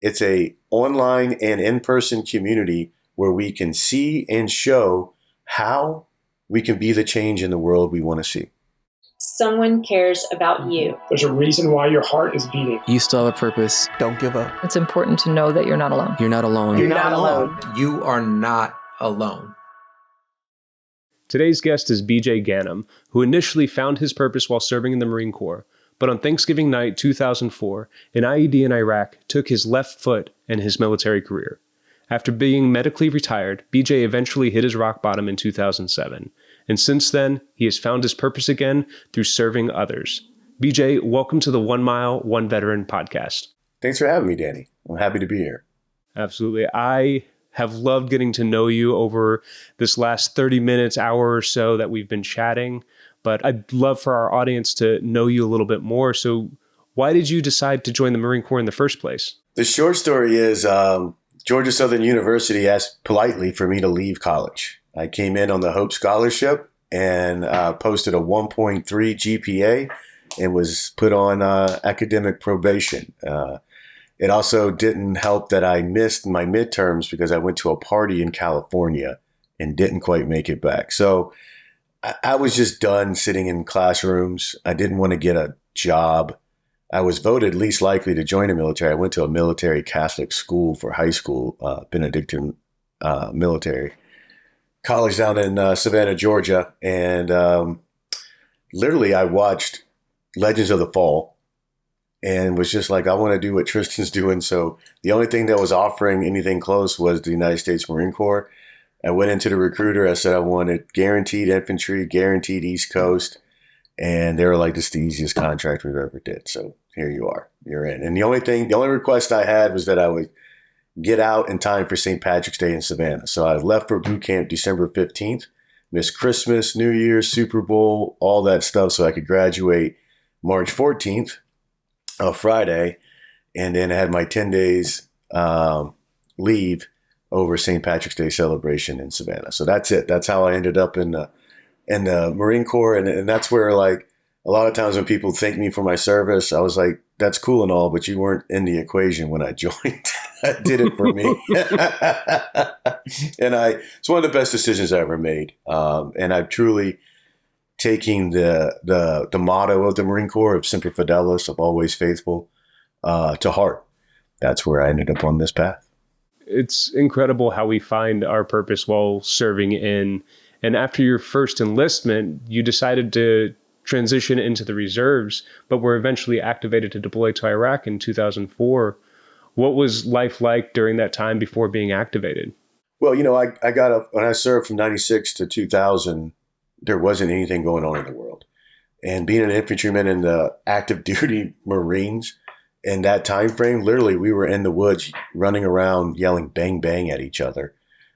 It's a online and in-person community where we can see and show how we can be the change in the world we want to see. Someone cares about you. There's a reason why your heart is beating. You still have a purpose. Don't give up. It's important to know that you're not alone. You're not alone. You're not alone. You are not alone. Today's guest is BJ Ganem, who initially found his purpose while serving in the Marine Corps. But on Thanksgiving night 2004, an IED in Iraq took his left foot and his military career. After being medically retired, BJ eventually hit his rock bottom in 2007. And since then, he has found his purpose again through serving others. BJ, welcome to the 1 Mile, 1 Veteran podcast. Thanks for having me, Danny. I'm happy to be here. Absolutely. I have loved getting to know you over this last 30 minutes, hour or so that we've been chatting. But I'd love for our audience to know you a little bit more. So why did you decide to join the Marine Corps in the first place? The short story is Georgia Southern University asked politely for me to leave college. I came in on the Hope Scholarship and posted a 1.3 GPA and was put on academic probation. It also didn't help that I missed my midterms because I went to a party in California and didn't quite make it back. So I was just done sitting in classrooms. I didn't want to get a job. I was voted least likely to join the military. I went to a military Catholic school for high school, Benedictine military college down in Savannah, Georgia. And literally I watched Legends of the Fall and was just like, I want to do what Tristan's doing. So the only thing that was offering anything close was the United States Marine Corps. I went into the recruiter. I said I wanted guaranteed infantry, guaranteed East Coast. And they were like, this is the easiest contract we've ever did. So here you are, you're in. And the only request I had was that I would get out in time for St. Patrick's Day in Savannah. So I left for boot camp December 15th, missed Christmas, New Year's, Super Bowl, all that stuff. So I could graduate March 14th, Friday. And then I had my 10 days leave over St. Patrick's Day celebration in Savannah. So that's it. That's how I ended up in the Marine Corps. And that's where, like, a lot of times when people thank me for my service, I was like, that's cool and all, but you weren't in the equation when I joined. That did it for me. And it's one of the best decisions I ever made. And I've truly taken the motto of the Marine Corps of Semper Fidelis, of always faithful, to heart. That's where I ended up on this path. It's incredible how we find our purpose while serving in. And after your first enlistment, you decided to transition into the reserves, but were eventually activated to deploy to Iraq in 2004. What was life like during that time before being activated? Well, I got up when I served from 96 to 2000, there wasn't anything going on in the world. And being an infantryman in the active duty Marines in that time frame, literally we were in the woods running around yelling bang, bang at each other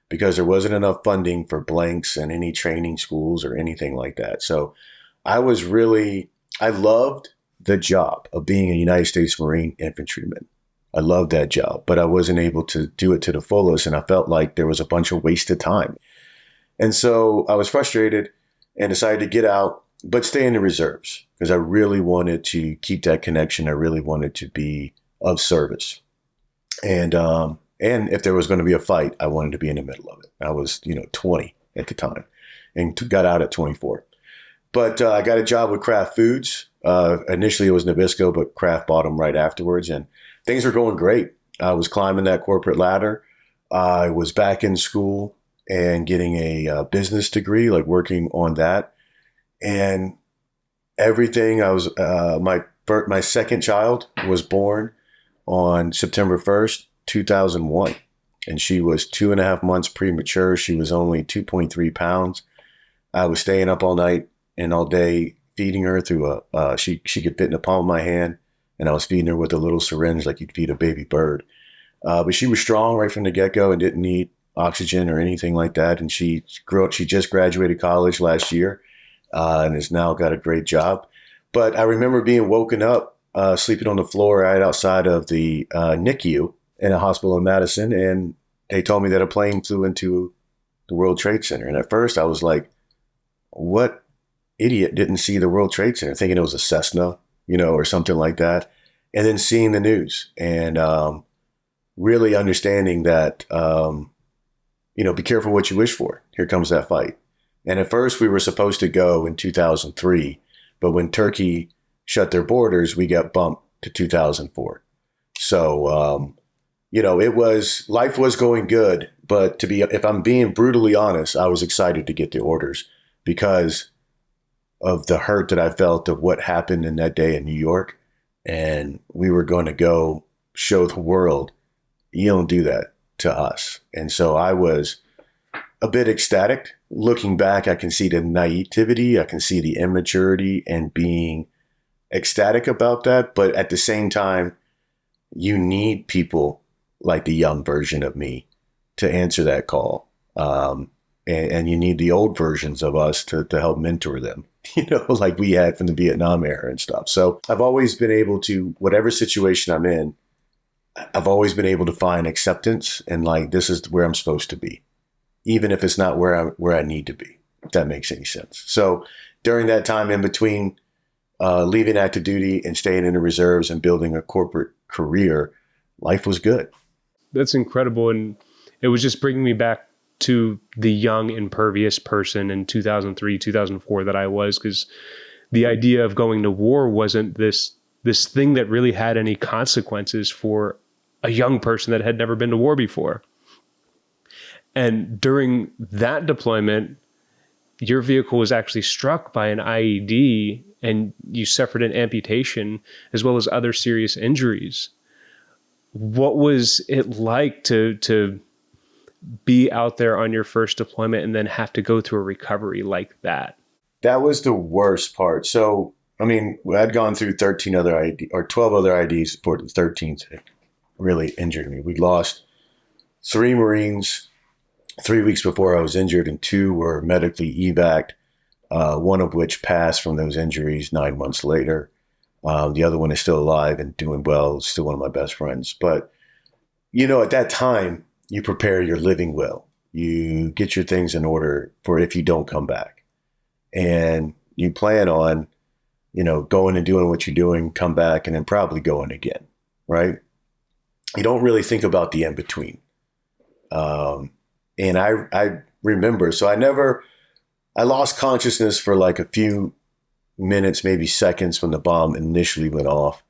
because there wasn't enough funding for blanks and any training schools or anything like that. So I loved the job of being a United States Marine infantryman. I loved that job, but I wasn't able to do it to the fullest. And I felt like there was a bunch of wasted time. And so I was frustrated and decided to get out, but stay in the reserves because I really wanted to keep that connection. I really wanted to be of service. And if there was going to be a fight, I wanted to be in the middle of it. I was, 20 at the time and got out at 24. But I got a job with Kraft Foods. Initially, it was Nabisco, but Kraft bought them right afterwards. And things were going great. I was climbing that corporate ladder. I was back in school and getting a business degree, like working on that. And everything, my second child was born on September 1st, 2001. And she was 2.5 months premature. She was only 2.3 pounds. I was staying up all night and all day feeding her through she could fit in the palm of my hand, and I was feeding her with a little syringe like you'd feed a baby bird. But she was strong right from the get-go and didn't need oxygen or anything like that. And she grew up. She just graduated college last year and has now got a great job. But I remember being woken up, sleeping on the floor right outside of the NICU in a hospital in Madison, and they told me that a plane flew into the World Trade Center. And at first I was like, what idiot didn't see the World Trade Center, thinking it was a Cessna, or something like that. And then seeing the news. And really understanding that, be careful what you wish for. Here comes that fight. And at first we were supposed to go in 2003, but when Turkey shut their borders, we got bumped to 2004. So, life was going good, but if I'm being brutally honest, I was excited to get the orders because of the hurt that I felt of what happened in that day in New York. And we were going to go show the world, you don't do that to us. And so I was a bit ecstatic. Looking back, I can see the naivety, I can see the immaturity and being ecstatic about that. But at the same time, you need people like the young version of me to answer that call. And you need the old versions of us to help mentor them, like we had from the Vietnam era and stuff. So I've always been able to, whatever situation I'm in, I've always been able to find acceptance and like, this is where I'm supposed to be, even if it's not where I need to be, if that makes any sense. So during that time in between leaving active duty and staying in the reserves and building a corporate career, life was good. That's incredible. And it was just bringing me back to the young, impervious person in 2003, 2004 that I was, because the idea of going to war wasn't this thing that really had any consequences for a young person that had never been to war before. And during that deployment, your vehicle was actually struck by an IED and you suffered an amputation as well as other serious injuries. What was it like to be out there on your first deployment and then have to go through a recovery like that? That was the worst part. So, I'd gone through 13 other ID or 12 other IDs before the 13th really injured me. We lost 3 Marines 3 weeks before I was injured, and 2 were medically evac'd, one of which passed from those injuries 9 months later. The other one is still alive and doing well, still one of my best friends. But, at that time, you prepare your living will. You get your things in order for if you don't come back. And you plan on, going and doing what you're doing, come back, and then probably going again, right? You don't really think about the in-between. And I remember, so I lost consciousness for like a few minutes, maybe seconds when the bomb initially went off,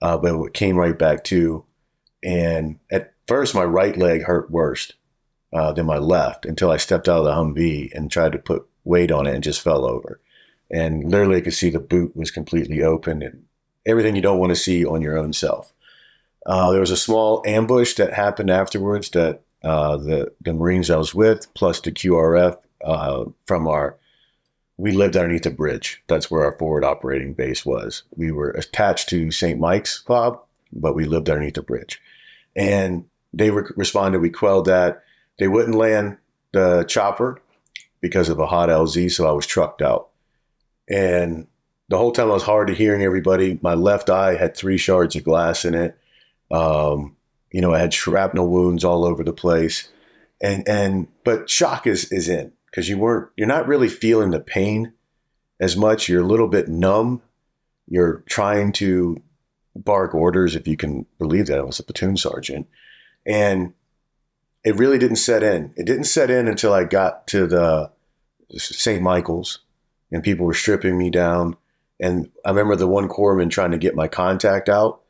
but it came right back to. And at first, my right leg hurt worse than my left until I stepped out of the Humvee and tried to put weight on it and just fell over. And literally, I could see the boot was completely open and everything you don't want to see on your own self. There was a small ambush that happened afterwards that the Marines I was with, plus the QRF we lived underneath a bridge. That's where our forward operating base was. We were attached to St. Mike's Fob, but we lived underneath a bridge. And they responded, we quelled that. They wouldn't land the chopper because of a hot LZ, so I was trucked out. And the whole time I was hard of hearing everybody. My left eye had 3 shards of glass in it. I had shrapnel wounds all over the place. But shock is in because you're not really feeling the pain as much. You're a little bit numb. You're trying to bark orders, if you can believe that. I was a platoon sergeant. And it really didn't set in. It didn't set in until I got to the St. Michael's and people were stripping me down. And I remember the one corpsman trying to get my contact out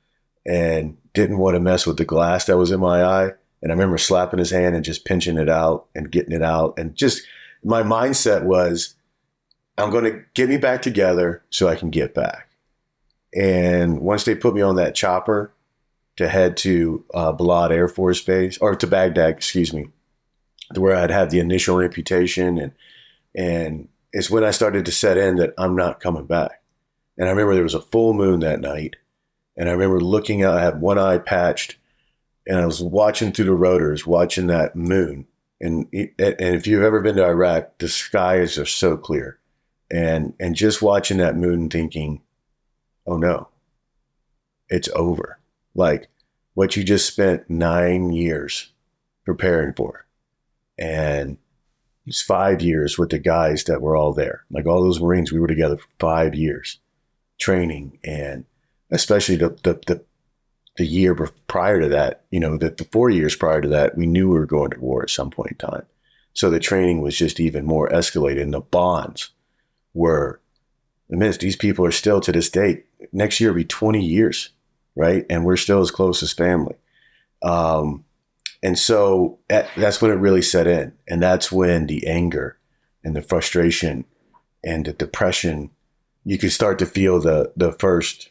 and didn't want to mess with the glass that was in my eye. And I remember slapping his hand and just pinching it out and getting it out. And just my mindset was, I'm going to get me back together so I can get back. And once they put me on that chopper to head to Balad Air Force Base, or to Baghdad, excuse me, to where I'd had the initial amputation. And it's when I started to set in that I'm not coming back. And I remember there was a full moon that night. And I remember looking out, I had one eye patched, and I was watching through the rotors, watching that moon. And if you've ever been to Iraq, the skies are so clear. And just watching that moon thinking, oh no, it's over. Like what you just spent 9 years preparing for. And it's 5 years with the guys that were all there. Like all those Marines, we were together for 5 years training, and especially the the year prior to that, the 4 years prior to that, we knew we were going to war at some point in time. So the training was just even more escalated, and the bonds were immense. These people are still to this day. Next year will be 20 years, right? And we're still as close as family. And so that's when it really set in. And that's when the anger and the frustration and the depression, you could start to feel the first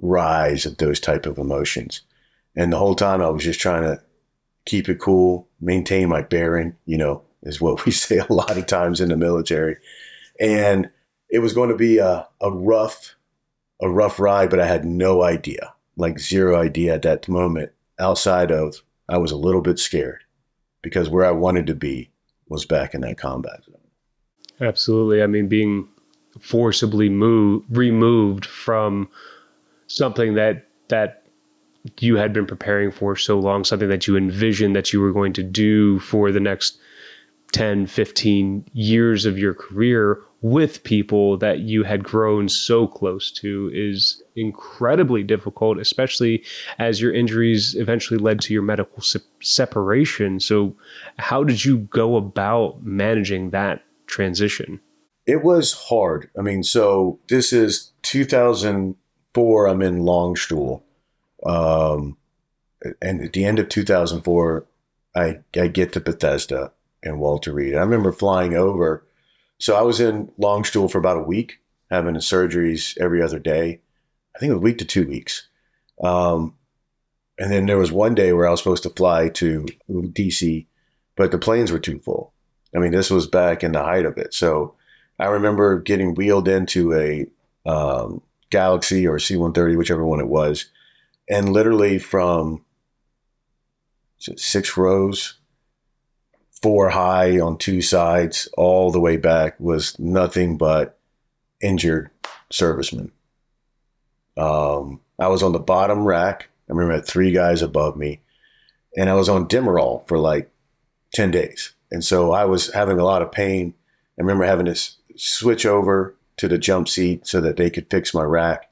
rise of those type of emotions. And the whole time I was just trying to keep it cool, maintain my bearing, is what we say a lot of times in the military. And it was going to be a rough ride, but I had no idea, like zero idea at that moment, outside of I was a little bit scared because where I wanted to be was back in that combat zone. Absolutely. I mean, being forcibly removed from something that you had been preparing for so long, something that you envisioned that you were going to do for the next 10, 15 years of your career with people that you had grown so close to is incredibly difficult, especially as your injuries eventually led to your medical separation. So how did you go about managing that transition? It was hard. I mean, so this is 2004. I'm in Longstool. And at the end of 2004, I get to Bethesda and Walter Reed. I remember flying over. So I was in Longstool for about a week, having the surgeries every other day. I think a week to 2 weeks. And then there was one day where I was supposed to fly to DC, but the planes were too full. I mean, this was back in the height of it. So I remember getting wheeled into a Galaxy or C-130, whichever one it was. And literally from 6 rows, 4 high on 2 sides, all the way back was nothing but injured servicemen. I was on the bottom rack. I remember I had 3 guys above me, and I was on Demerol for like 10 days. And so I was having a lot of pain. I remember having to switch over to the jump seat so that they could fix my rack,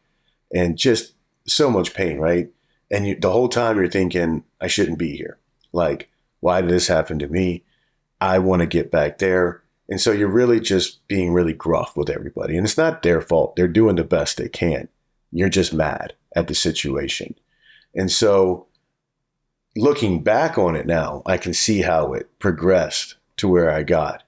and just so much pain, right? And the whole time you're thinking, I shouldn't be here. Like, why did this happen to me? I want to get back there. And so you're really just being really gruff with everybody. And it's not their fault. They're doing the best they can. You're just mad at the situation. And so looking back on it now, I can see how it progressed to where I got.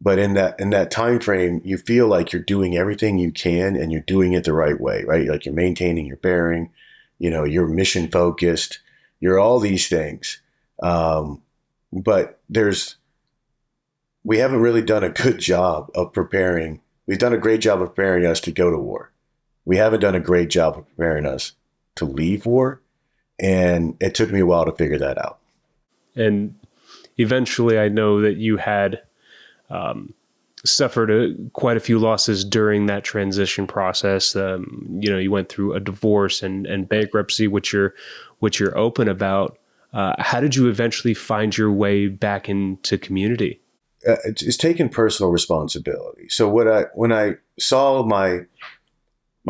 But in that time frame, you feel like you're doing everything you can and you're doing it the right way, right? Like you're maintaining your bearing, you're mission focused, you're all these things. But we haven't really done a good job of preparing. We've done a great job of preparing us to go to war. We haven't done a great job of preparing us to leave war. And it took me a while to figure that out. And eventually I know that you had suffered quite a few losses during that transition process. You went through a divorce and bankruptcy, which you're open about. How did you eventually find your way back into community? It's taking personal responsibility. So when I saw my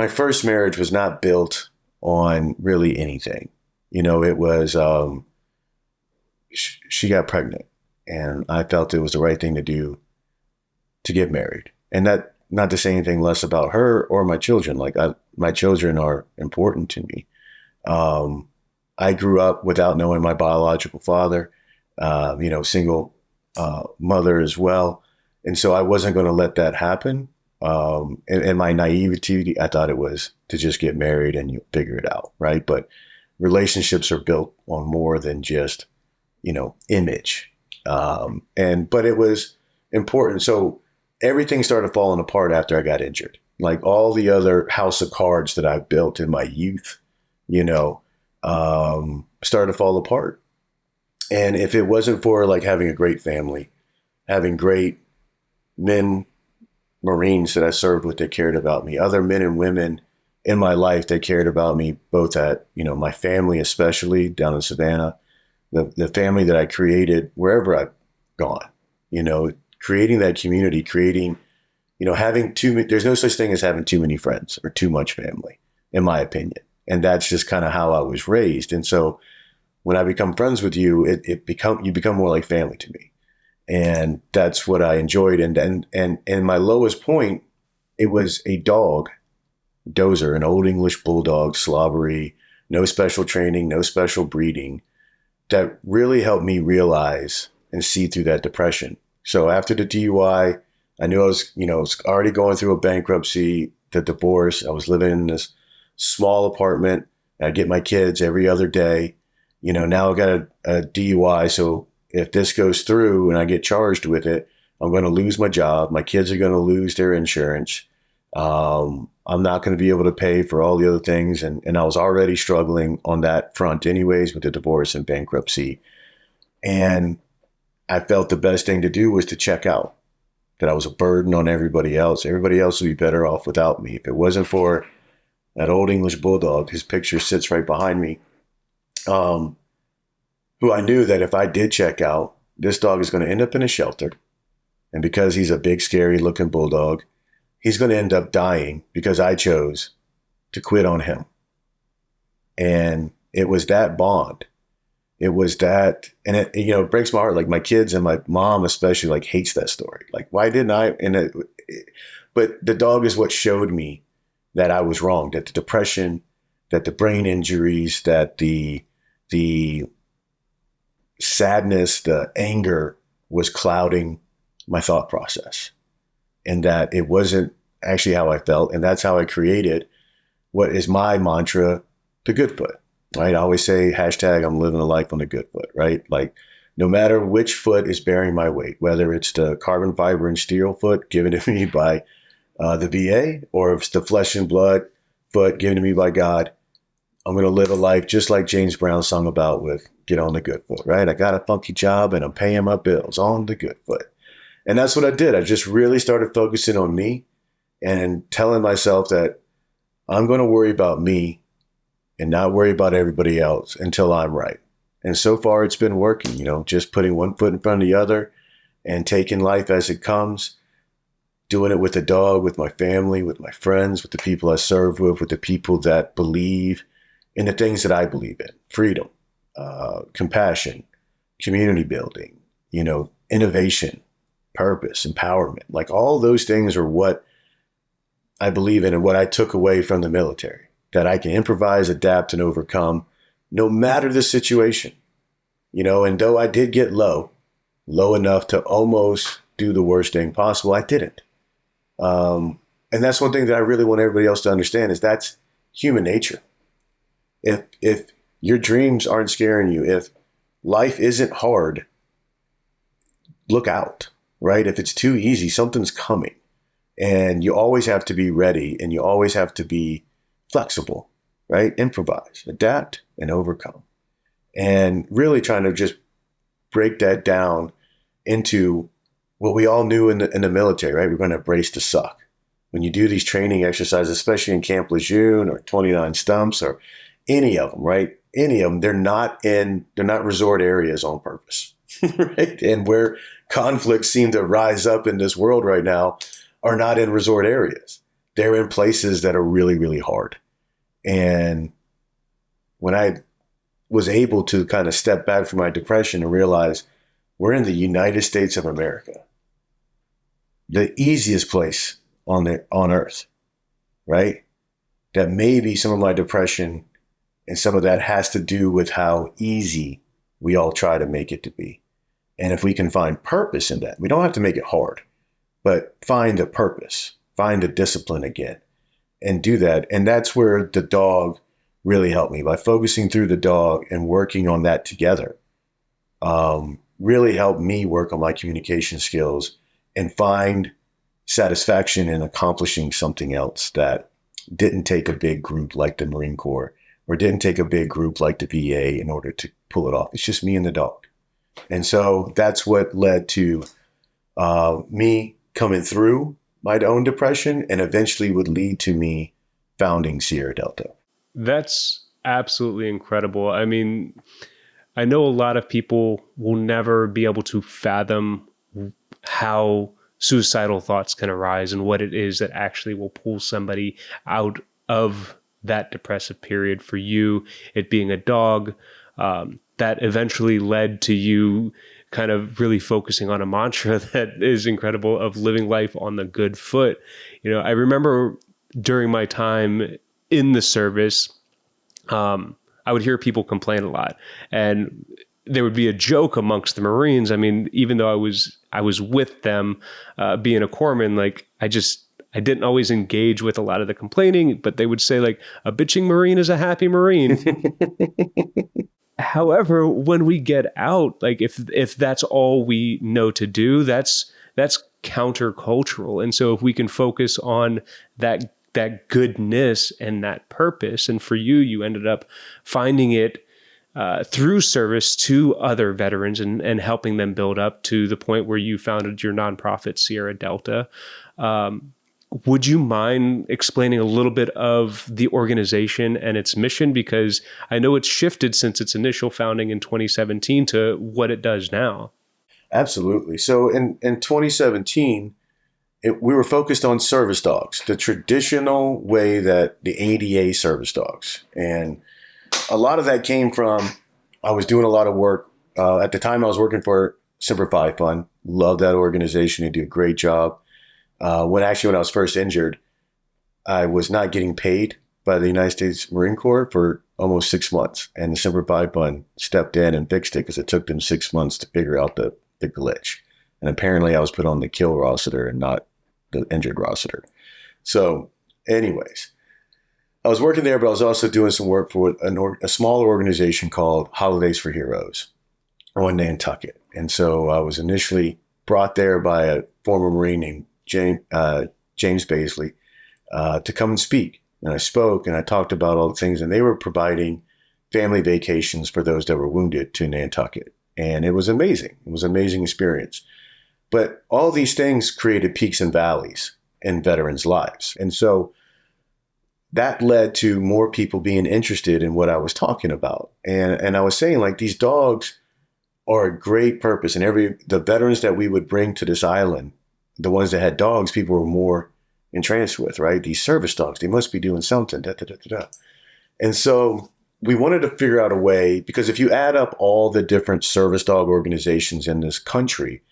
first marriage was not built on really anything. It was she got pregnant, and I felt it was the right thing to do to get married. And that, not to say anything less about her or my children. Like my children are important to me. I grew up without knowing my biological father, single mother as well. And so I wasn't going to let that happen. And my naivety, I thought it was to just get married and you figure it out, right? But relationships are built on more than just, image. But it was important. So everything started falling apart after I got injured. Like all the other house of cards that I built in my youth, started to fall apart. And if it wasn't for like having a great family, having great men, Marines that I served with that cared about me, other men and women in my life that cared about me, both at, my family, especially down in Savannah, the family that I created wherever I've gone, creating that community, having there's no such thing as having too many friends or too much family, in my opinion. And that's just kind of how I was raised. And so when I become friends with you, you become more like family to me. And that's what I enjoyed. And my lowest point, it was a dog, Dozer, an old English bulldog, slobbery, no special training, no special breeding, that really helped me realize and see through that depression. So after the DUI, I knew I was already going through a bankruptcy, the divorce. I was living in this small apartment. I'd get my kids every other day. Now I got a DUI. So if this goes through and I get charged with it, I'm going to lose my job. My kids are going to lose their insurance. I'm not going to be able to pay for all the other things. And I was already struggling on that front anyways with the divorce and bankruptcy. And I felt the best thing to do was to check out, that I was a burden on everybody else. Everybody else would be better off without me. If it wasn't for that old English bulldog, his picture sits right behind me, who I knew that if I did check out, this dog is going to end up in a shelter. And because he's a big, scary looking bulldog, he's going to end up dying because I chose to quit on him. And it was that bond. It was that, and it breaks my heart. Like my kids and my mom especially hates that story. Like, why didn't I? But the dog is what showed me that I was wrong, that the depression, that the brain injuries, that the sadness, the anger was clouding my thought process, and that it wasn't actually how I felt. And that's how I created what is my mantra, the good foot, right? I always say, hashtag, I'm living a life on the good foot, right? Like no matter which foot is bearing my weight, whether it's the carbon fiber and steel foot given to me by the VA, or if it's the flesh and blood foot given to me by God, I'm going to live a life just like James Brown sung about with Get on the Good Foot, right? I got a funky job and I'm paying my bills on the good foot. And that's what I did. I just really started focusing on me and telling myself that I'm going to worry about me and not worry about everybody else until I'm right. And so far it's been working, just putting one foot in front of the other and taking life as it comes, doing it with the dog, with my family, with my friends, with the people I serve with the people that believe in the things that I believe in: freedom, compassion, community building, innovation, purpose, empowerment. Like all those things are what I believe in and what I took away from the military, that I can improvise, adapt, and overcome no matter the situation. And though I did get low enough to almost do the worst thing possible, I didn't. And that's one thing that I really want everybody else to understand, is that's human nature. If your dreams aren't scaring you, if life isn't hard, look out, right? If it's too easy, something's coming. And you always have to be ready, and you always have to be flexible, right? Improvise, adapt, and overcome. And really trying to just break that down into what we all knew in the military, right? We're going to embrace the suck. When you do these training exercises, especially in Camp Lejeune or 29 Stumps or any of them, right? Any of them, they're not resort areas on purpose, right? And where conflicts seem to rise up in this world right now are not in resort areas. They're in places that are really, really hard. And when I was able to kind of step back from my depression and realize we're in the United States of America, the easiest place on earth, right? That maybe some of my depression and some of that has to do with how easy we all try to make it to be. And if we can find purpose in that, we don't have to make it hard, but find a purpose, find a discipline again, and do that. And that's where the dog really helped me, by focusing through the dog and working on that together. Really helped me work on my communication skills and find satisfaction in accomplishing something else that didn't take a big group like the Marine Corps, or didn't take a big group like the VA in order to pull it off. It's just me and the dog. And so that's what led to me coming through my own depression, and eventually would lead to me founding Sierra Delta. That's absolutely incredible. I mean, I know a lot of people will never be able to fathom how suicidal thoughts can arise and what it is that actually will pull somebody out of that depressive period for you, it being a dog, that eventually led to you kind of really focusing on a mantra that is incredible of living life on the good foot. I remember during my time in the service, I would hear people complain a lot, and there would be a joke amongst the Marines. I mean, even though I was with them, being a corpsman, like I didn't always engage with a lot of the complaining, but they would say like a bitching Marine is a happy Marine. However, when we get out, like if that's all we know to do, that's countercultural. And so if we can focus on that goodness and that purpose, and for you ended up finding it through service to other veterans and helping them build up to the point where you founded your nonprofit, Sierra Delta. Would you mind explaining a little bit of the organization and its mission? Because I know it's shifted since its initial founding in 2017 to what it does now. Absolutely. So in 2017, we were focused on service dogs, the traditional way that the ADA service dogs. And a lot of that came from, I was doing a lot of work. At the time I was working for Semper Fi Fund. Love that organization. They do a great job. When I was first injured, I was not getting paid by the United States Marine Corps for almost 6 months. And the Semper Fi Fund stepped in and fixed it because it took them 6 months to figure out the glitch. And apparently I was put on the kill roster and not the injured roster. So anyways, I was working there, but I was also doing some work for a smaller organization called Holidays for Heroes on Nantucket. And so I was initially brought there by a former Marine named James Baisley to come and speak. And I spoke and I talked about all the things, and they were providing family vacations for those that were wounded to Nantucket. And it was amazing. It was an amazing experience. But all these things created peaks and valleys in veterans' lives. And so that led to more people being interested in what I was talking about. And I was saying, like, these dogs are a great purpose. And the veterans that we would bring to this island, the ones that had dogs, people were more entranced with, right? These service dogs, they must be doing something. Da, da, da, da, da. And so we wanted to figure out a way, because if you add up all the different service dog organizations in this country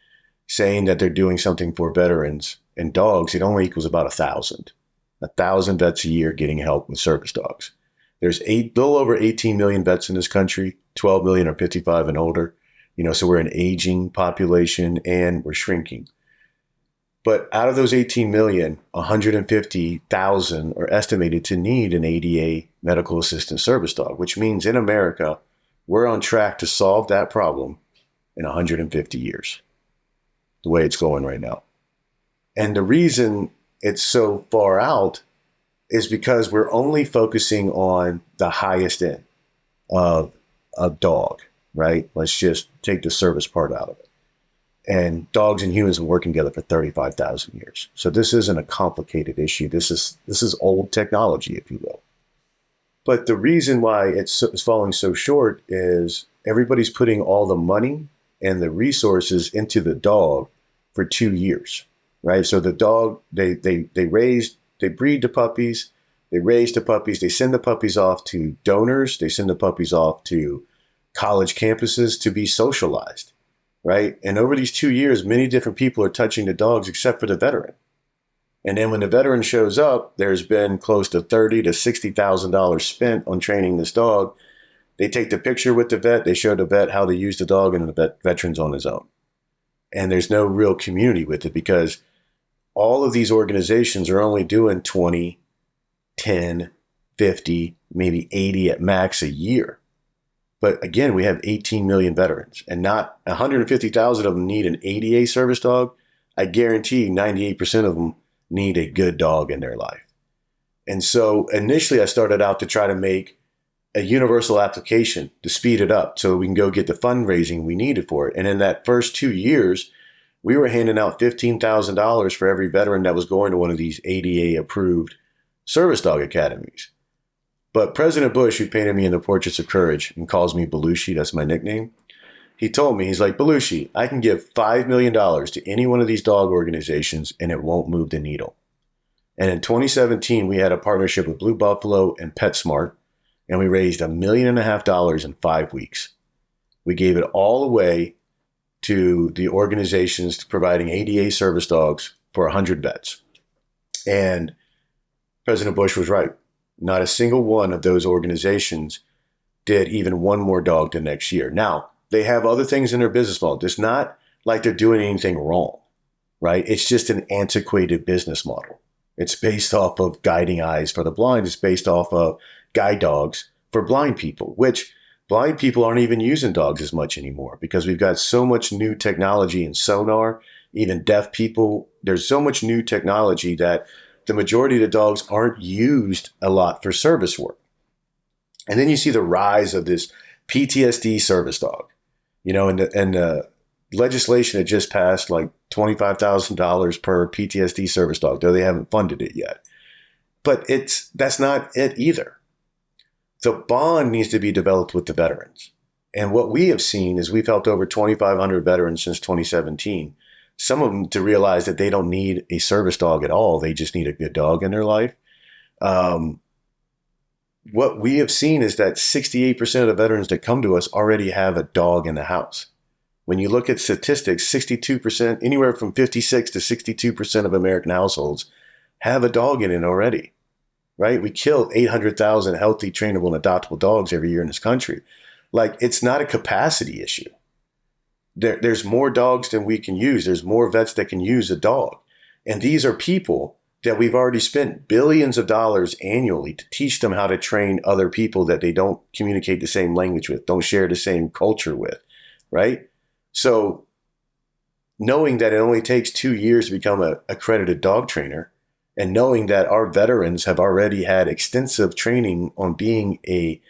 saying that they're doing something for veterans and dogs, it only equals about 1,000. 1,000 vets a year getting help with service dogs. There's a little over 18 million vets in this country. 12 million are 55 and older. So we're an aging population and we're shrinking. But out of those 18 million, 150,000 are estimated to need an ADA medical assistance service dog, which means in America, we're on track to solve that problem in 150 years, the way it's going right now. And the reason it's so far out is because we're only focusing on the highest end of a dog, right? Let's just take the service part out of it. And dogs and humans have been working together for 35,000 years. So this isn't a complicated issue. This is old technology, if you will. But the reason why it's falling so short is everybody's putting all the money and the resources into the dog for 2 years, right? So the dog, they breed the puppies, they raise the puppies, they send the puppies off to donors, they send the puppies off to college campuses to be socialized. Right. And over these 2 years, many different people are touching the dogs except for the veteran. And then when the veteran shows up, there's been close to $30,000 to $60,000 spent on training this dog. They take the picture with the vet. They show the vet how to use the dog, and the veteran's on his own. And there's no real community with it because all of these organizations are only doing 20, 10, 50, maybe 80 at max a year. But again, we have 18 million veterans, and not 150,000 of them need an ADA service dog. I guarantee 98% of them need a good dog in their life. And so initially I started out to try to make a universal application to speed it up so we can go get the fundraising we needed for it. And in that first 2 years, we were handing out $15,000 for every veteran that was going to one of these ADA approved service dog academies. But President Bush, who painted me in the Portraits of Courage and calls me Belushi, that's my nickname, he told me, he's like, Belushi, I can give $5 million to any one of these dog organizations and it won't move the needle. And in 2017, we had a partnership with Blue Buffalo and PetSmart, and we raised $1.5 million in 5 weeks. We gave it all away to the organizations providing ADA service dogs for 100 vets. And President Bush was right. Not a single one of those organizations did even one more dog the next year. Now, they have other things in their business model. It's not like they're doing anything wrong, right? It's just an antiquated business model. It's based off of guiding eyes for the blind. It's based off of guide dogs for blind people, which blind people aren't even using dogs as much anymore because we've got so much new technology and sonar, even deaf people. There's so much new technology that the majority of the dogs aren't used a lot for service work. And then you see the rise of this PTSD service dog, and the legislation had just passed like $25,000 per PTSD service dog, though they haven't funded it yet. But that's not it either. The bond needs to be developed with the veterans. And what we have seen is we've helped over 2,500 veterans since 2017. Some of them to realize that they don't need a service dog at all. They just need a good dog in their life. What we have seen is that 68% of the veterans that come to us already have a dog in the house. When you look at statistics, 62%, anywhere from 56 to 62% of American households have a dog in it already, right? We kill 800,000 healthy, trainable, and adoptable dogs every year in this country. Like, it's not a capacity issue. There's more dogs than we can use. There's more vets that can use a dog. And these are people that we've already spent billions of dollars annually to teach them how to train other people that they don't communicate the same language with, don't share the same culture with, right? So knowing that it only takes 2 years to become an accredited dog trainer, and knowing that our veterans have already had extensive training on being a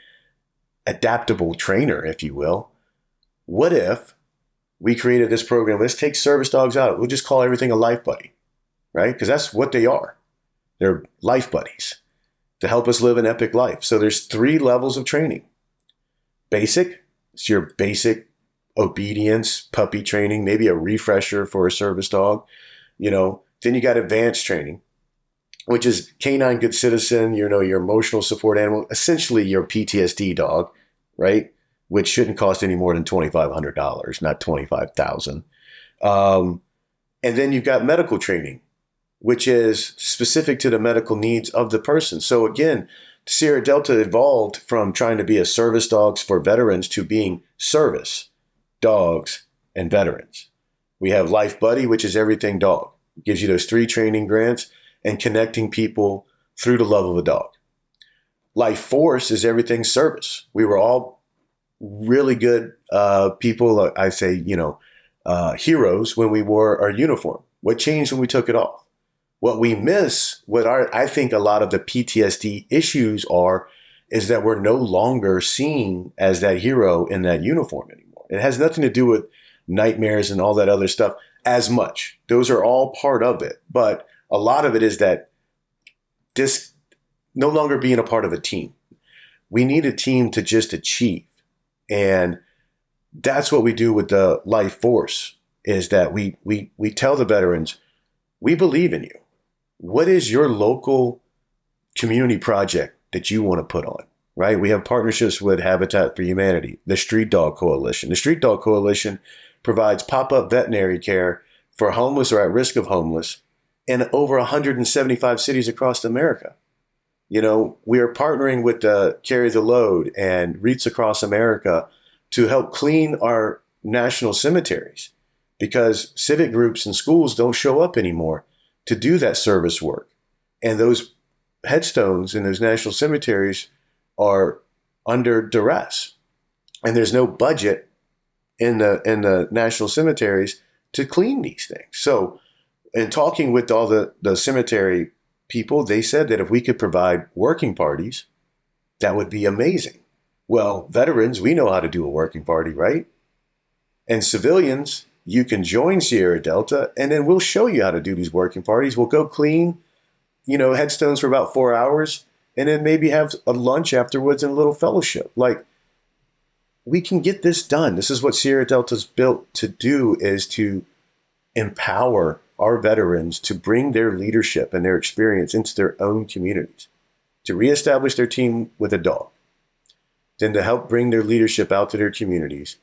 adaptable trainer, if you will, what if we created this program? Let's take service dogs out. We'll just call everything a life buddy, right? Because that's what they are. They're life buddies to help us live an epic life. So there's 3 levels of training. Basic, it's your basic obedience, puppy training, maybe a refresher for a service dog. Then you got advanced training, which is canine good citizen, your emotional support animal, essentially your PTSD dog, right? Which shouldn't cost any more than $2,500, not $25,000. And then you've got medical training, which is specific to the medical needs of the person. So again, Sierra Delta evolved from trying to be a service dogs for veterans to being service dogs and veterans. We have Life Buddy, which is everything dog. It gives you those 3 training grants and connecting people through the love of a dog. Life Force is everything service. We were all really good people, I say, heroes when we wore our uniform. What changed when we took it off? What we miss, I think a lot of the PTSD issues is that we're no longer seen as that hero in that uniform anymore. It has nothing to do with nightmares and all that other stuff as much. Those are all part of it. But a lot of it is that this no longer being a part of a team. We need a team to just achieve. And that's what we do with the Life Force, is that we tell the veterans, we believe in you. What is your local community project that you want to put on, right? We have partnerships with Habitat for Humanity, the Street Dog Coalition. The Street Dog Coalition provides pop-up veterinary care for homeless or at risk of homeless in over 175 cities across America. We are partnering with Carry the Load and Wreaths Across America to help clean our national cemeteries, because civic groups and schools don't show up anymore to do that service work. And those headstones in those national cemeteries are under duress. And there's no budget in the national cemeteries to clean these things. So in talking with all the cemetery people, they said that if we could provide working parties, that would be amazing. Well, veterans, we know how to do a working party, right? And civilians, you can join Sierra Delta, and then we'll show you how to do these working parties. We'll go clean, headstones for about 4 hours, and then maybe have a lunch afterwards and a little fellowship. Like, we can get this done. This is what Sierra Delta's built to do, is to empower our veterans to bring their leadership and their experience into their own communities, to reestablish their team with a dog, then to help bring their leadership out to their communities,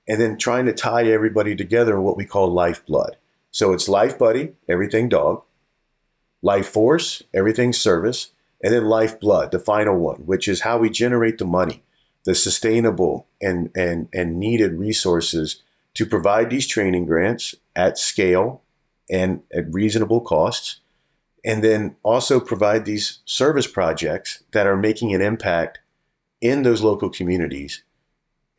and then trying to tie everybody together in what we call lifeblood. So it's life buddy, everything dog, life force, everything service, and then lifeblood, the final one, which is how we generate the money, the sustainable and needed resources to provide these training grants at scale and at reasonable costs, and then also provide these service projects that are making an impact in those local communities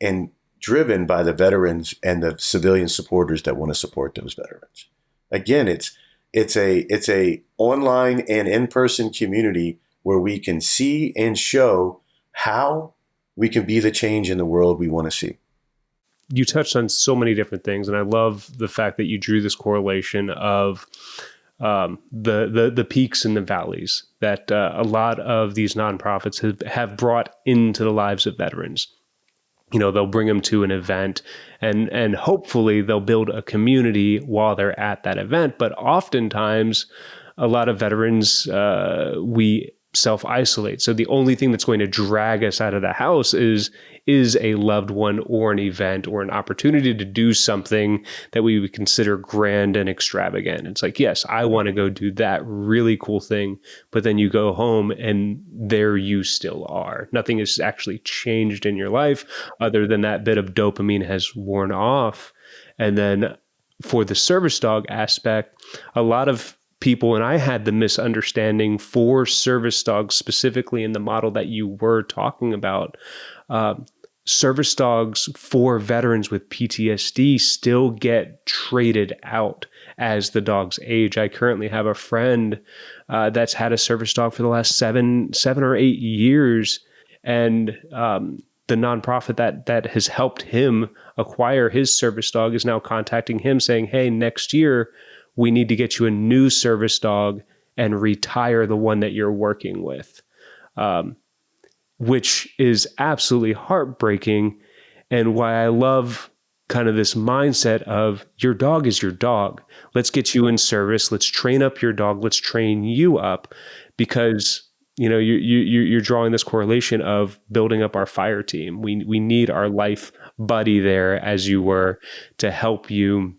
and driven by the veterans and the civilian supporters that want to support those veterans. Again, it's a online and in-person community where we can see and show how we can be the change in the world we want to see. You touched on so many different things, and I love the fact that you drew this correlation of the peaks and the valleys that a lot of these nonprofits have brought into the lives of veterans. You know, they'll bring them to an event and hopefully they'll build a community while they're at that event. But oftentimes, a lot of veterans, we self-isolate. So the only thing that's going to drag us out of the house is a loved one or an event or an opportunity to do something that we would consider grand and extravagant. It's like, yes, I want to go do that really cool thing, but then you go home and there you still are. Nothing has actually changed in your life other than that bit of dopamine has worn off. And then for the service dog aspect, a lot of people, and I had the misunderstanding for service dogs specifically in the model that you were talking about. Service dogs for veterans with PTSD still get traded out as the dogs age. I currently have a friend that's had a service dog for the last seven or 8 years, and the nonprofit that has helped him acquire his service dog is now contacting him saying, "Hey, next year we need to get you a new service dog and retire the one that you're working with," which is absolutely heartbreaking. And why I love kind of this mindset of your dog is your dog. Let's get you in service. Let's train up your dog. Let's train you up, because you know you're drawing this correlation of building up our fire team. We need our life buddy there, as you were, to help you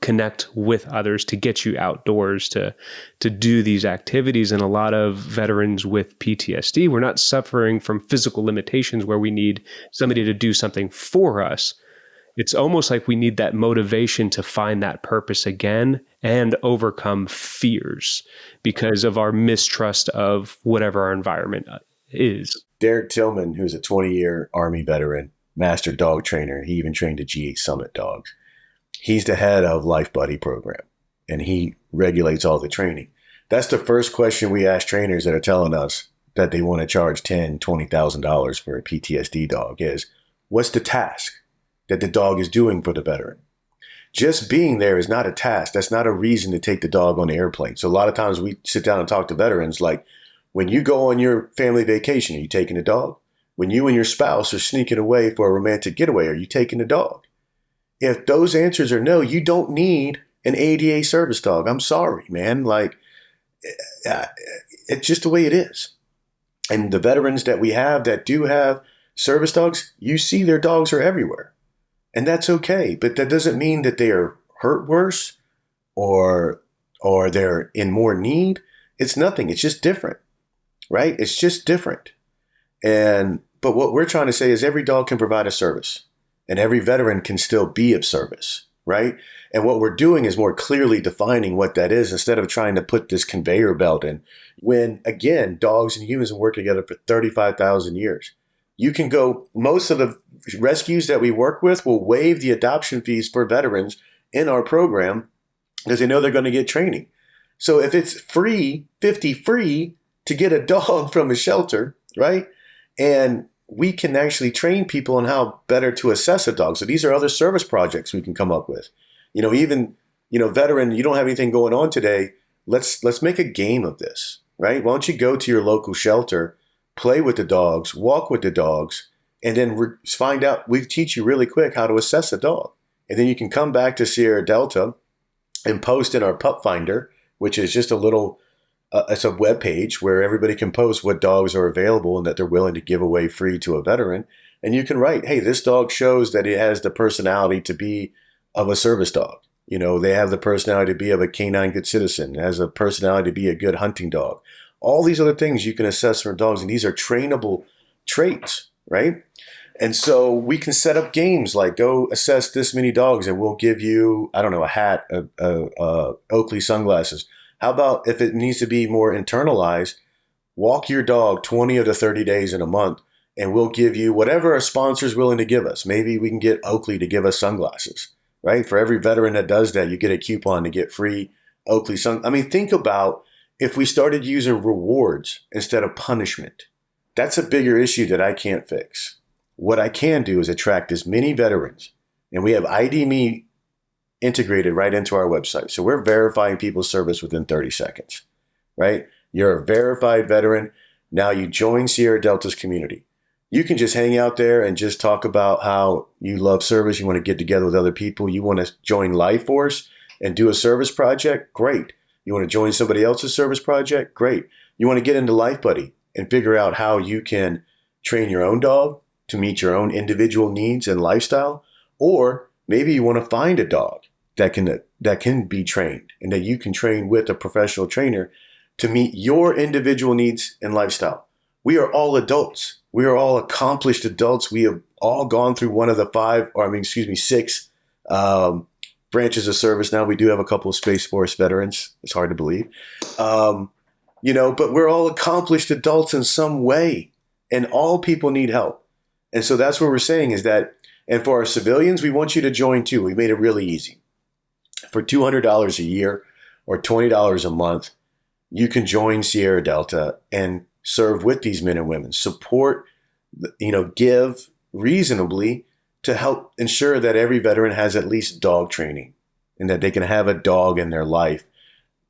connect with others, to get you outdoors, to do these activities. And a lot of veterans with PTSD, we're not suffering from physical limitations where we need somebody to do something for us. It's almost like we need that motivation to find that purpose again and overcome fears because of our mistrust of whatever our environment is. Derek Tillman, who's a 20-year Army veteran, master dog trainer, he even trained the GH Summit dogs. He's the head of Life Buddy program, and he regulates all the training. That's the first question we ask trainers that are telling us that they want to charge $10,000, $20,000 for a PTSD dog is, what's the task that the dog is doing for the veteran? Just being there is not a task. That's not a reason to take the dog on the airplane. So a lot of times we sit down and talk to veterans like, when you go on your family vacation, are you taking the dog? When you and your spouse are sneaking away for a romantic getaway, are you taking the dog? If those answers are no, you don't need an ADA service dog. I'm sorry, man. Like, it's just the way it is. And the veterans that we have that do have service dogs, you see their dogs are everywhere. And that's okay. But that doesn't mean that they are hurt worse or they're in more need. It's nothing. It's just different, right? It's just different. But what we're trying to say is every dog can provide a service. And every veteran can still be of service, right? And what we're doing is more clearly defining what that is instead of trying to put this conveyor belt in. When, again, dogs and humans have worked together for 35,000 years. You can go, most of the rescues that we work with will waive the adoption fees for veterans in our program because they know they're going to get training. So if it's free, 50 free to get a dog from a shelter, right? And we can actually train people on how better to assess a dog. So these are other service projects we can come up with. You know, even, veteran, you don't have anything going on today. Let's make a game of this, right? Why don't you go to your local shelter, play with the dogs, walk with the dogs, and then find out, we teach you really quick how to assess a dog. And then you can come back to Sierra Delta and post in our Pup Finder, which is just a little, it's a web page where everybody can post what dogs are available and that they're willing to give away free to a veteran. And you can write, hey, this dog shows that it has the personality to be of a service dog. You know, they have the personality to be of a canine good citizen, it has a personality to be a good hunting dog. All these other things you can assess from dogs, and these are trainable traits, right? And so we can set up games like go assess this many dogs and we'll give you, I don't know, a hat, Oakley sunglasses. How about if it needs to be more internalized, walk your dog 20 of the 30 days in a month and we'll give you whatever a sponsor is willing to give us. Maybe we can get Oakley to give us sunglasses, right? For every veteran that does that, you get a coupon to get free Oakley sunglasses. I mean, think about if we started using rewards instead of punishment. That's a bigger issue that I can't fix. What I can do is attract as many veterans, and we have ID Me integrated right into our website. So we're verifying people's service within 30 seconds, right? You're a verified veteran. Now you join Sierra Delta's community. You can just hang out there and just talk about how you love service. You want to get together with other people. You want to join Life Force and do a service project? Great. You want to join somebody else's service project? Great. You want to get into Life Buddy and figure out how you can train your own dog to meet your own individual needs and lifestyle? Or maybe you want to find a dog that can be trained and that you can train with a professional trainer to meet your individual needs and lifestyle. We are all adults. We are all accomplished adults. We have all gone through one of the six branches of service. Now we do have a couple of Space Force veterans. It's hard to believe. But we're all accomplished adults in some way, and all people need help. And so that's what we're saying is that, and for our civilians, we want you to join too. We made it really easy. For $200 a year or $20 a month, you can join Sierra Delta and serve with these men and women, support, give reasonably to help ensure that every veteran has at least dog training and that they can have a dog in their life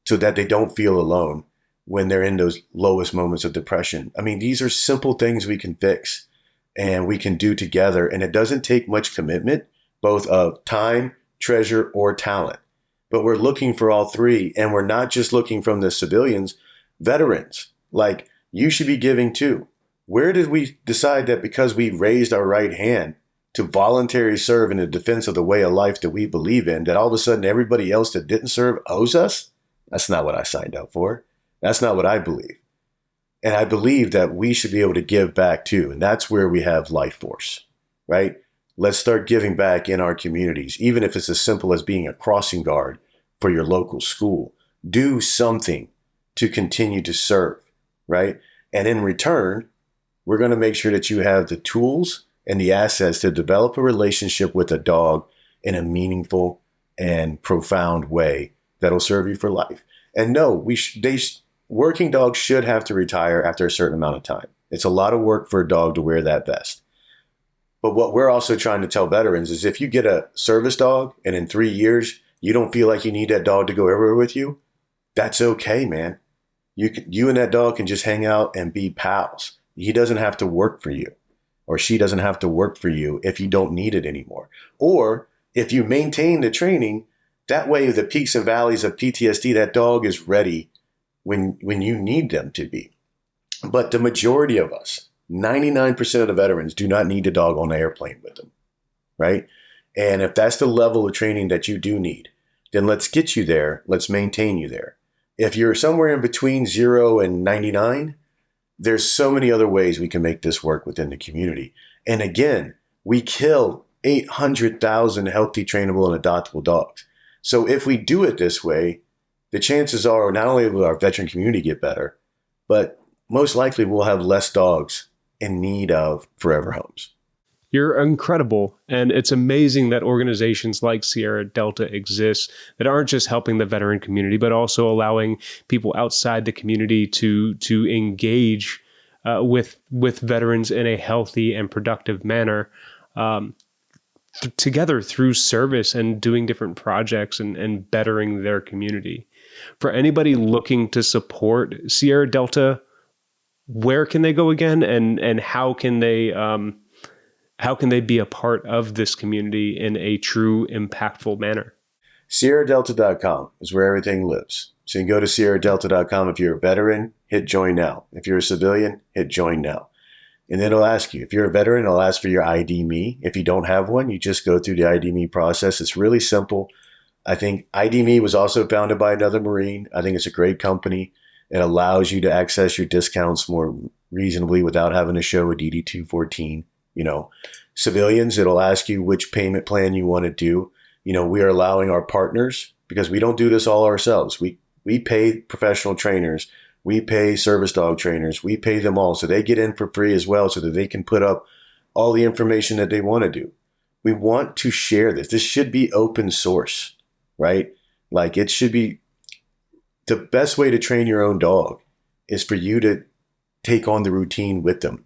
so that they don't feel alone when they're in those lowest moments of depression. I mean, these are simple things we can fix and we can do together. And it doesn't take much commitment, both of time, treasure, or talent. But we're looking for all three. And we're not just looking from the civilians, veterans. Like, you should be giving too. Where did we decide that because we raised our right hand to voluntarily serve in the defense of the way of life that we believe in, that all of a sudden everybody else that didn't serve owes us? That's not what I signed up for. That's not what I believe. And I believe that we should be able to give back too. And that's where we have Life Force, right? Let's start giving back in our communities, even if it's as simple as being a crossing guard for your local school. Do something to continue to serve, right? And in return, we're going to make sure that you have the tools and the assets to develop a relationship with a dog in a meaningful and profound way that'll serve you for life. And no, working dogs should have to retire after a certain amount of time. It's a lot of work for a dog to wear that vest. But what we're also trying to tell veterans is if you get a service dog and in 3 years, you don't feel like you need that dog to go everywhere with you, that's okay, man. You and that dog can just hang out and be pals. He doesn't have to work for you, or she doesn't have to work for you if you don't need it anymore. Or if you maintain the training, that way the peaks and valleys of PTSD, that dog is ready when you need them to be. But the majority of us, 99% of the veterans, do not need a dog on the airplane with them, right? And if that's the level of training that you do need, then let's get you there. Let's maintain you there. If you're somewhere in between 0 and 99, there's so many other ways we can make this work within the community. And again, we kill 800,000 healthy, trainable, and adoptable dogs. So if we do it this way, the chances are not only will our veteran community get better, but most likely we'll have less dogs in need of forever homes. You're incredible. And it's amazing that organizations like Sierra Delta exist that aren't just helping the veteran community, but also allowing people outside the community to engage with veterans in a healthy and productive manner together through service and doing different projects and bettering their community. For anybody looking to support Sierra Delta, where can they go again, and how can they be a part of this community in a true impactful manner? SierraDelta.com is where everything lives. So you can go to SierraDelta.com. If you're a veteran, hit join now. If you're a civilian, hit join now. And then it'll ask you, if you're a veteran, it'll ask for your ID Me. If you don't have one, you just go through the ID Me process. It's really simple. I think ID Me was also founded by another Marine. I think it's a great company. It allows you to access your discounts more reasonably without having to show a DD-214. Civilians, it'll ask you which payment plan you want to do. We are allowing our partners, because we don't do this all ourselves. We pay professional trainers. We pay service dog trainers. We pay them all. So they get in for free as well, so that they can put up all the information that they want to do. We want to share this. This should be open source, right? Like, it should be the best way to train your own dog is for you to take on the routine with them.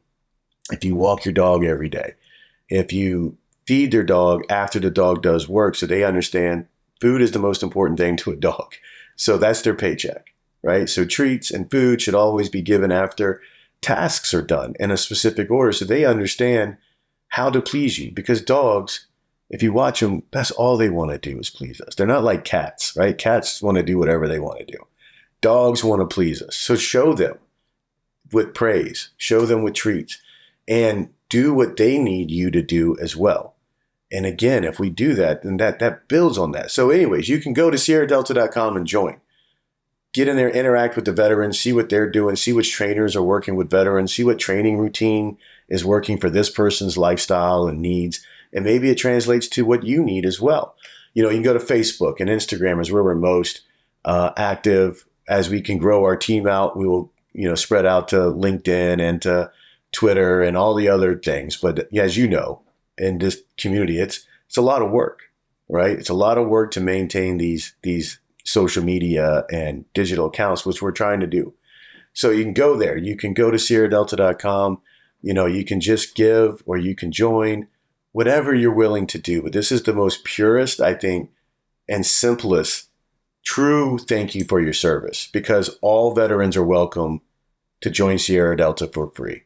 If you walk your dog every day, if you feed their dog after the dog does work, so they understand food is the most important thing to a dog. So that's their paycheck, right? So treats and food should always be given after tasks are done in a specific order, so they understand how to please you. Because dogs, if you watch them, that's all they want to do is please us. They're not like cats, right? Cats want to do whatever they want to do. Dogs want to please us. So show them with praise, show them with treats, and do what they need you to do as well. And again, if we do that, then that builds on that. So anyways, you can go to SierraDelta.com and join. Get in there, interact with the veterans, see what they're doing, see which trainers are working with veterans, see what training routine is working for this person's lifestyle and needs. And maybe it translates to what you need as well. You can go to Facebook and Instagram is where we're most active. As we can grow our team out, we will, spread out to LinkedIn and to Twitter and all the other things. But as you know, in this community, it's a lot of work, right? It's a lot of work to maintain these social media and digital accounts, which we're trying to do. So you can go there. You can go to SierraDelta.com. You can just give or you can join, whatever you're willing to do. But this is the most purest, I think, and simplest true thank you for your service, because all veterans are welcome to join Sierra Delta for free.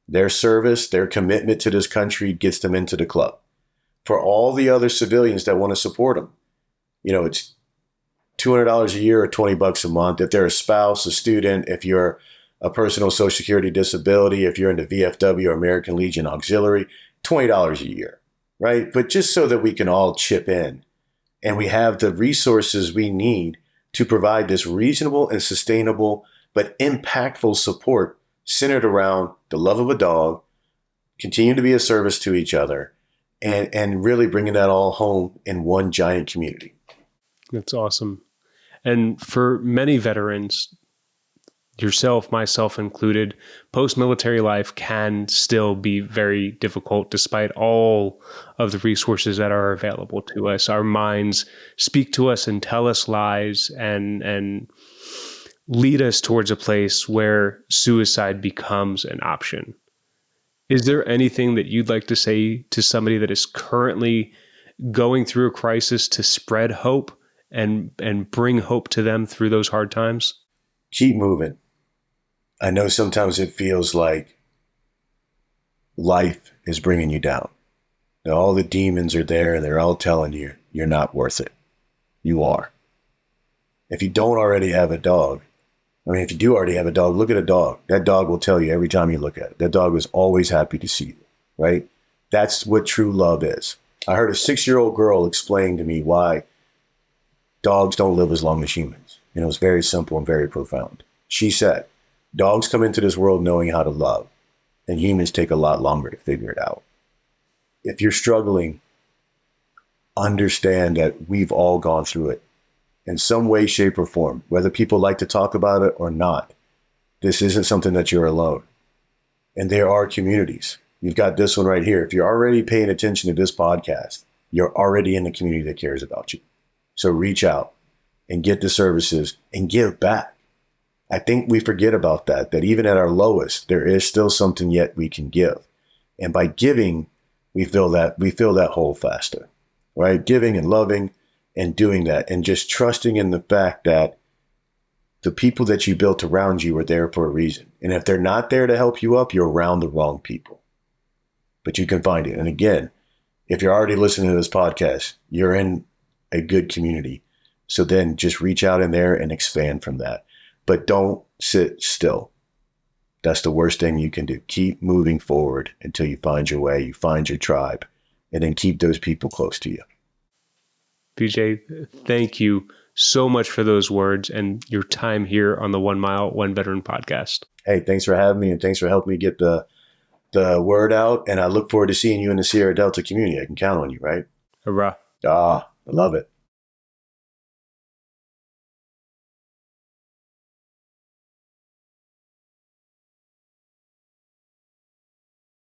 Their service, their commitment to this country gets them into the club. For all the other civilians that want to support them, it's $200 a year or $20 a month. If they're a spouse, a student, if you're a personal Social Security disability, if you're in the VFW or American Legion Auxiliary, $20 a year, right? But just so that we can all chip in and we have the resources we need to provide this reasonable and sustainable but impactful support centered around the love of a dog, continue to be a service to each other, and really bringing that all home in one giant community. That's awesome. And for many veterans, yourself, myself included, post-military life can still be very difficult despite all of the resources that are available to us. Our minds speak to us and tell us lies and lead us towards a place where suicide becomes an option. Is there anything that you'd like to say to somebody that is currently going through a crisis to spread hope and bring hope to them through those hard times? Keep moving. I know sometimes it feels like life is bringing you down. All the demons are there and they're all telling you you're not worth it. You are. If you don't already have a dog, if you do already have a dog, look at a dog. That dog will tell you every time you look at it. That dog is always happy to see you, right? That's what true love is. I heard a 6-year-old girl explain to me why dogs don't live as long as humans. It was very simple and very profound. She said, dogs come into this world knowing how to love, and humans take a lot longer to figure it out. If you're struggling, understand that we've all gone through it in some way, shape, or form, whether people like to talk about it or not. This isn't something that you're alone. And there are communities. You've got this one right here. If you're already paying attention to this podcast, you're already in the community that cares about you. So reach out and get the services and give back. I think we forget about that even at our lowest, there is still something yet we can give. And by giving, we feel that hole faster, right? Giving and loving and doing that and just trusting in the fact that the people that you built around you are there for a reason. And if they're not there to help you up, you're around the wrong people. But you can find it. And again, if you're already listening to this podcast, you're in a good community. So then just reach out in there and expand from that. But don't sit still. That's the worst thing you can do. Keep moving forward until you find your way, you find your tribe, and then keep those people close to you. BJ, thank you so much for those words and your time here on the 1 Mile, One Veteran podcast. Hey, thanks for having me, and thanks for helping me get the word out. And I look forward to seeing you in the Sierra Delta community. I can count on you, right? Hurrah. I love it.